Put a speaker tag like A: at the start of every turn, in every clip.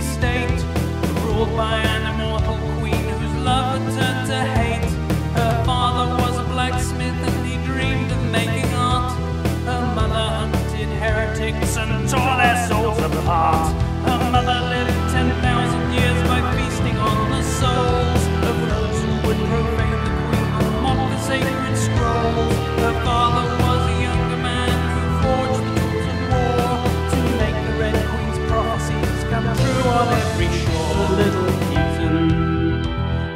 A: princely state, ruled by an immortal queen whose love had turned to hate. Her father was a blacksmith and he dreamed of making art. Her mother hunted heretics and tore their souls apart. Her mother lived 10,000 years by feasting on the souls of those who would profane the queen and mock the sacred scrolls. Her father was a younger man who forged the tools of war to make the Red Queen's prophecies come true on every shore. Little Keaton,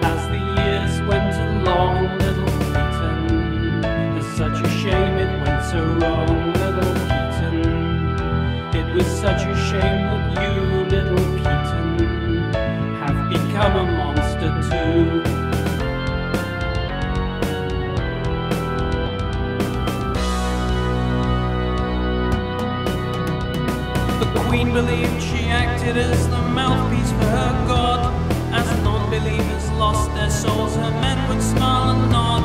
A: as the years went along, little Keaton, it's such a shame it went so wrong. Little Keaton, it was such a shame that you, little Keaton, have become a monster too. The Queen believed she acted as the mouthpiece for her God. As non-believers lost their souls, her men would smile and nod.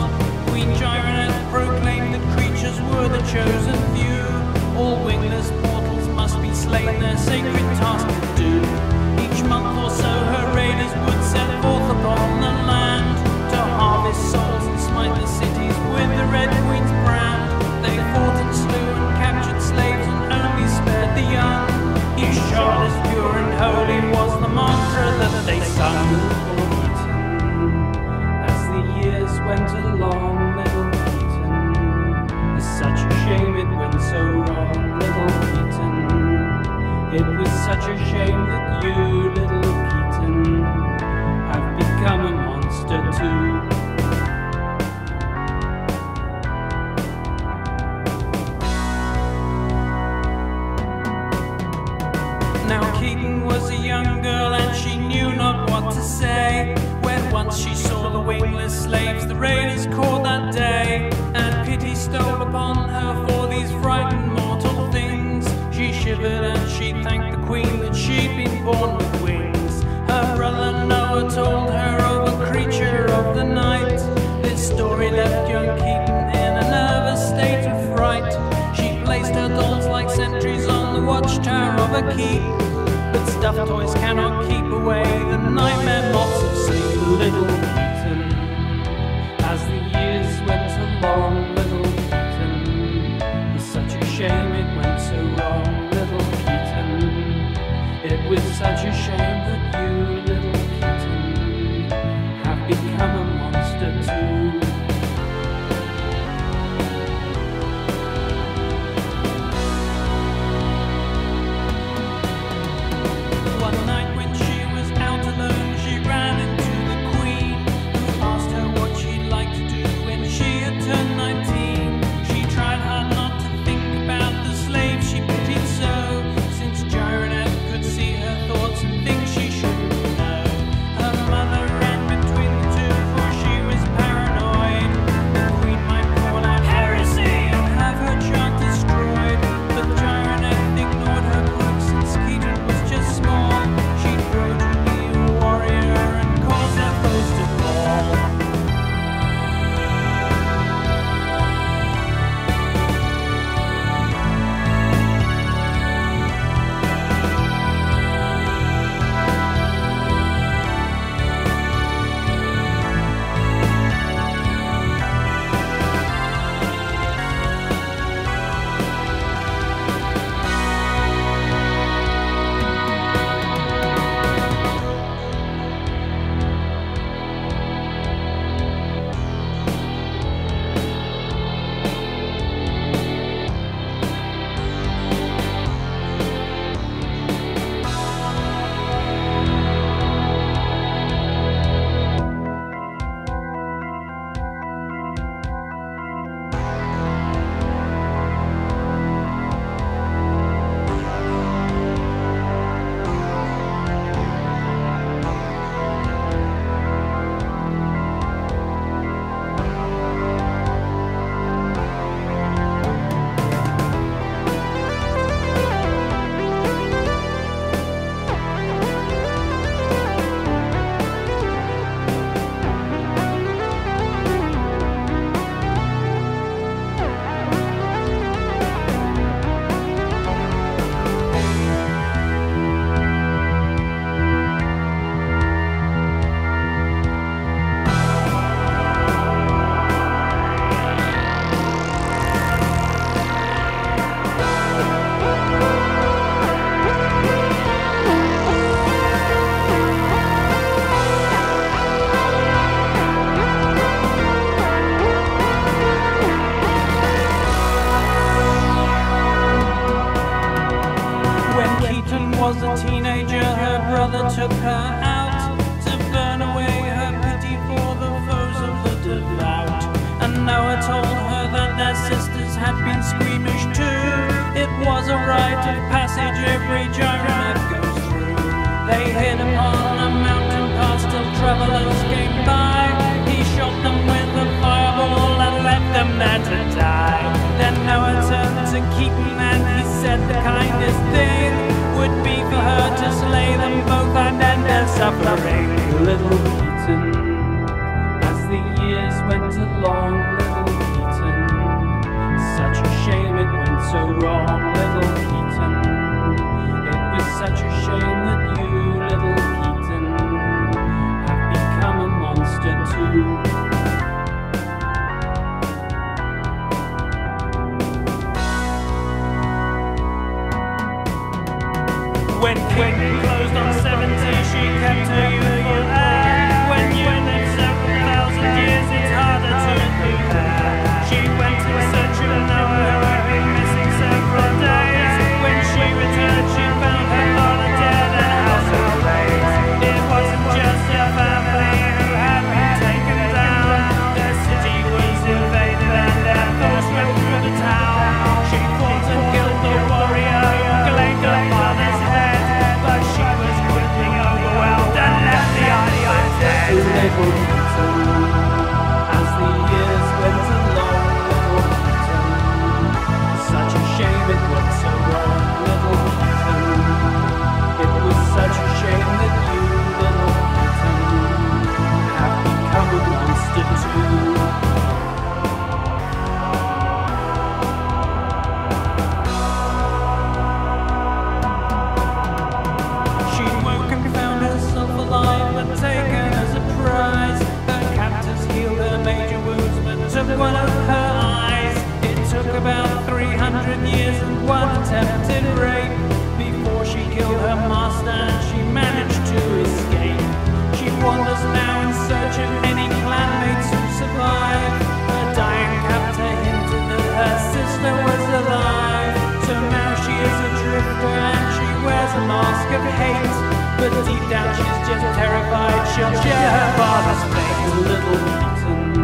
A: Queen Gyroneth proclaimed that creatures were the chosen few. All wingless mortals must be slain, their sacred task to do. Each month or so her raiders would set forth upon the land to harvest souls and smite the cities with the Red Queen's brand. They fought and slew and captured slaves and only spared the young. Each child is pure and holy was the mantra that they sung. Little Keaton, as the years went along, little Keaton, it's such a shame it went so wrong. Little Keaton, it was such a shame that you, little Keaton, have become a monster too. Now Keaton was a young girl and she knew not what to say, when once she saw the wingless slaves the raiders caught that day. And pity stole upon her for these frightened mortal things. She shivered and she thanked the Queen that she'd been born with wings. Her brother Noah told her of a creature of the night. This story left young Keaton in a nervous state of fright. She placed her dolls like sentries on the watchtower of a keep, but stuffed toys cannot keep away the nightmare moths of sleep. Little Keaton, as the years went along, little Keaton, it's such a shame it went so wrong. Little Keaton, it was such a shame that you, little Keaton, have become a monster too. One night when she was out alone, she ran into the Queen, who asked her what she'd like to do when she had turned 19. She tried hard not to think about the slaves she pitied so, since Gyroneth could see her thoughts and think was a teenager, her brother took her out to burn away her pity for the foes of the devout. And Noah told her that their sisters had been squeamish too. It was a rite of passage every gyromet goes through. They hid upon a mountain pass till travelers came by. He shot them with a fireball and left them there to die. Then Noah turned to Keaton and he said the kindest thing would be for her to slay them both and end their suffering. Little Keaton, as the years went along, little Keaton, such a shame it went so wrong, little Keaton. It was such a shame that you, little Keaton, have become a monster too. When Keaton closed on 70, she kept her youthful air. When you live several thousand years, it's harder to compare. She went in search of Noah, who had been missing several days. When she returned, she found her father dead and household raised. It wasn't just a family who had been taken down. Their city was invaded and their foes swept through the town. She fought and killed the warrior who claimed her father's head, but she was quickly overwhelmed and left the island dead. Little Keaton, as the years went along, little Keaton, such a shame it went so wrong, little Keaton. It was such a shame that you, little Keaton, have become a monster too. She woke and found herself alive and taken as a prize. Her captors healed her major wounds but took one of her eyes. It took about 300 years and one attempted rape before she killed her master and she managed to escape. She wanders now in search of any clanmates who survive. Her dying captor hinted that her sister was alive. So now she is a drifter and she wears a mask of hate, but deep down she's just terrified she'll share her father's fate. Little Keaton,